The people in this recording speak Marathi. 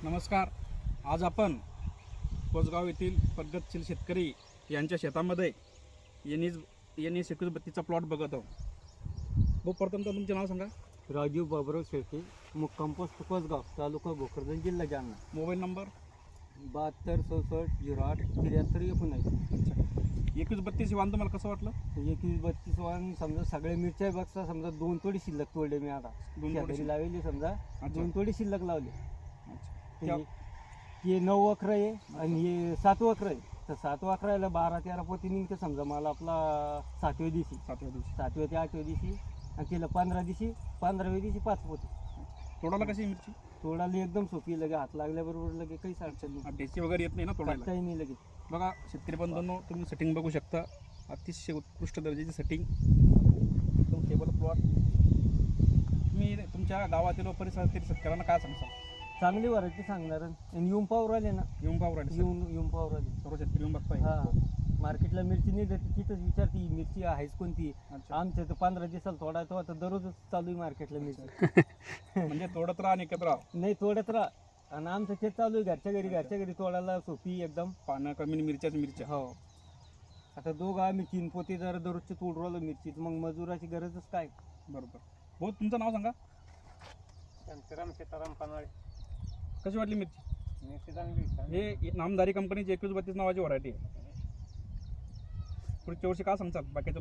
नमस्कार. आज आपण कोसगाव येथील प्रगतशील शेतकरी यांच्या शेतामध्ये एन.एस. 2132चा प्लॉट बघत आहोत. हो, प्रथम तर तुमचे नाव सांगा. राजीव बाबुराव शेळके, मुक्काम पोस्ट कोसगाव, तालुका भोकरदन, जिल्हा जालना. Mobile number 72 66 08 73 19. अच्छा. 2132 वाहन तुम्हाला कसं वाटलं? 2132 वाहन समजा सगळ्या मिरच्या बघता समजा 2 तोडी शिल्लक तोडले मी आता. 2 तोडी शेजारी लावली समजा अच्छा. 2 तोडी शिल्लक लावले. अच्छा. हे 9 अकरा आहे आणि हे 7 अकरा आहे. तर 7 अकराला 12-13 पोती निघते समजा मला आपला 7व्या दिवशी 7व्या ते 8व्या दिवशी आणि तिला 15 दिवशी 15व्या दिवशी 5 पोती. तोडायला कशी मिरची? तोडायला एकदम सोपी, लगे हात लागल्याबरोबर लगे काहीच अडचण नाही, डेची वगैरे येत नाही ना तोडायला? काही नाही लगे. बघा शेतकरी बंधूंनो, तुम्ही सेटिंग बघू शकता. अतिशय उत्कृष्ट दर्जाची सेटिंग, एकदम टेबल प्लॉट. तुम्ही तुमच्या गावातील व परिसरातील शेतकऱ्यांना काय सांगता? चांगली व्हरायटी सांगणार आणि येऊन पावर आले ना, येऊन पाहू राहिले येऊन पावर आले. सर्व शेतकरी येऊन बघताय. हा, मार्केटला मिरची नाही देते तिथंच विचारते ही मिरची आहेच कोणती. अच्छा. आमच्या तर 15 दिवसाला तोडायचं होतं, दररोजच चालू आहे मार्केटला मिरची. म्हणजे तोडत राहा आणि एकत्र राहा. नाही तोडत राहा आणि आमचं ते चालू आहे घरच्या घरी तोडायला सोपी एकदम. पानं कमी आणि मिरच्याच मिरच्या. हो, आता दोघं आम्ही 3 पोते जर दररोजचे तोड राहिलो मिरची, तर मग मजुराची गरजच काय. बरोबर. हो, तुमचं नाव सांगा. शांताराम सीताराम पनवाळे. कशी वाटली मिरची? मिरची चांगली. हे नामदारी कंपनीची 2132 नावाची व्हरायटी आहे. पुढच्या वर्षी काय सांगतात बाकीचं?